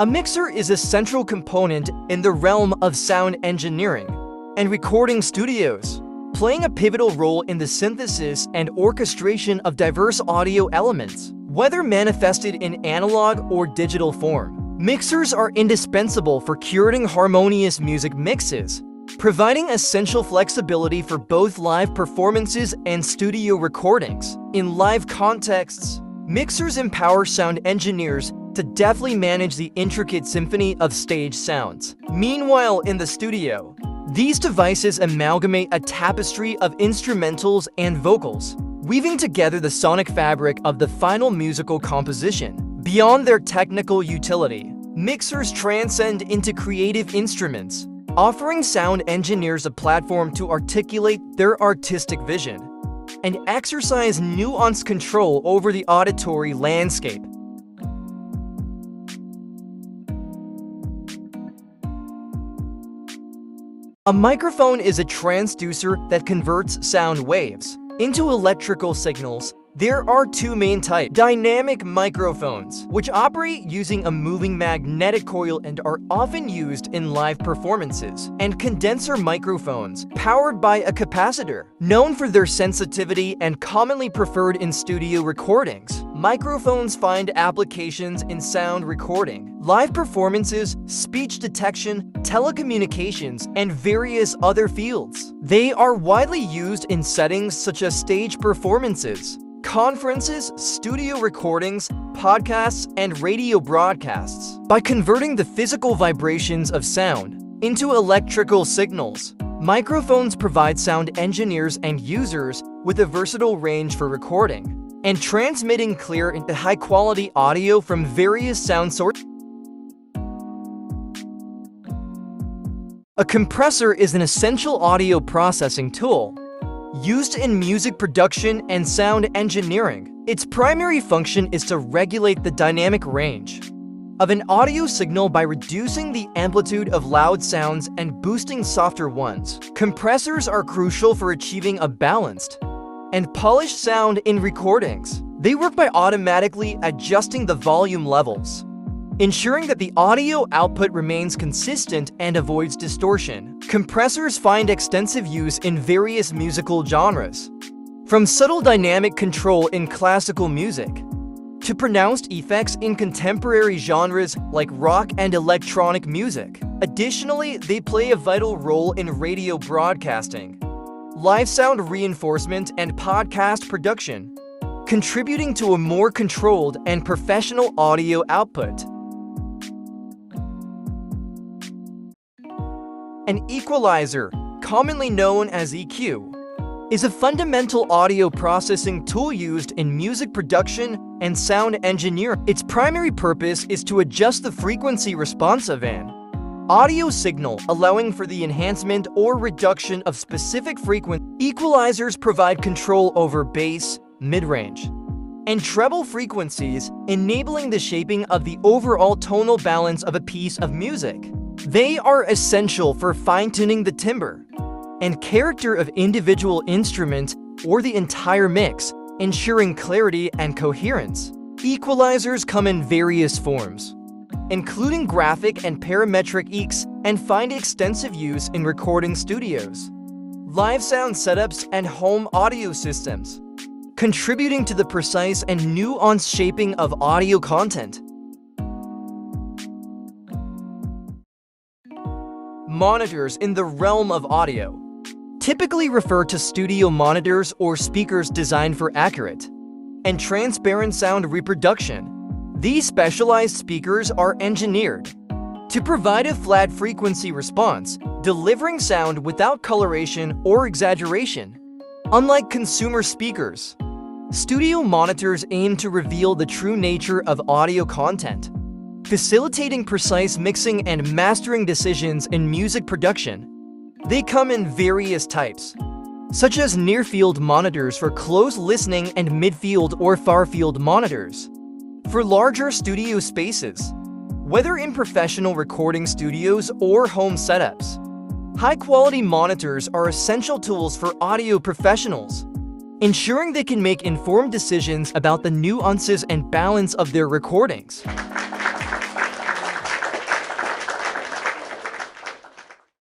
A mixer is a central component in the realm of sound engineering and recording studios, playing a pivotal role in the synthesis and orchestration of diverse audio elements, whether manifested in analog or digital form. Mixers are indispensable for curating harmonious music mixes, providing essential flexibility for both live performances and studio recordings. In live contexts, mixers empower sound engineers to deftly manage the intricate symphony of stage sounds. Meanwhile, in the studio, these devices amalgamate a tapestry of instrumentals and vocals, weaving together the sonic fabric of the final musical composition. Beyond their technical utility, mixers transcend into creative instruments, offering sound engineers a platform to articulate their artistic vision and exercise nuanced control over the auditory landscape. A microphone is a transducer that converts sound waves into electrical signals. There are two main types: dynamic microphones, which operate using a moving magnetic coil and are often used in live performances, and condenser microphones, powered by a capacitor. Known for their sensitivity and commonly preferred in studio recordings, microphones find applications in sound recording, live performances, speech detection, telecommunications, and various other fields. They are widely used in settings such as stage performances, conferences, studio recordings, podcasts, and radio broadcasts. By converting the physical vibrations of sound into electrical signals, microphones provide sound engineers and users with a versatile range for recording and transmitting clear and high-quality audio from various sound sources. A compressor is an essential audio processing tool used in music production and sound engineering. Its primary function is to regulate the dynamic range of an audio signal by reducing the amplitude of loud sounds and boosting softer ones. Compressors are crucial for achieving a balanced and polished sound in recordings. They work by automatically adjusting the volume levels, ensuring that the audio output remains consistent and avoids distortion. Compressors find extensive use in various musical genres, from subtle dynamic control in classical music to pronounced effects in contemporary genres like rock and electronic music. Additionally, they play a vital role in radio broadcasting, live sound reinforcement, and podcast production, contributing to a more controlled and professional audio output. An equalizer, commonly known as EQ, is a fundamental audio processing tool used in music production and sound engineering. Its primary purpose is to adjust the frequency response of an audio signal, allowing for the enhancement or reduction of specific frequencies. Equalizers provide control over bass, mid-range, and treble frequencies, enabling the shaping of the overall tonal balance of a piece of music. They are essential for fine-tuning the timbre and character of individual instrument or the entire mix, ensuring clarity and coherence. Equalizers come in various forms, including graphic and parametric EQs, and find extensive use in recording studios, live sound setups, and home audio systems, contributing to the precise and nuanced shaping of audio content. Monitors in the realm of audio typically refer to studio monitors or speakers designed for accurate and transparent sound reproduction. These specialized speakers are engineered to provide a flat frequency response, delivering sound without coloration or exaggeration. Unlike consumer speakers, studio monitors aim to reveal the true nature of audio content, facilitating precise mixing and mastering decisions in music production. They come in various types, such as near-field monitors for close listening and mid-field or far-field monitors for larger studio spaces, whether in professional recording studios or home setups. High-quality monitors are essential tools for audio professionals, ensuring they can make informed decisions about the nuances and balance of their recordings.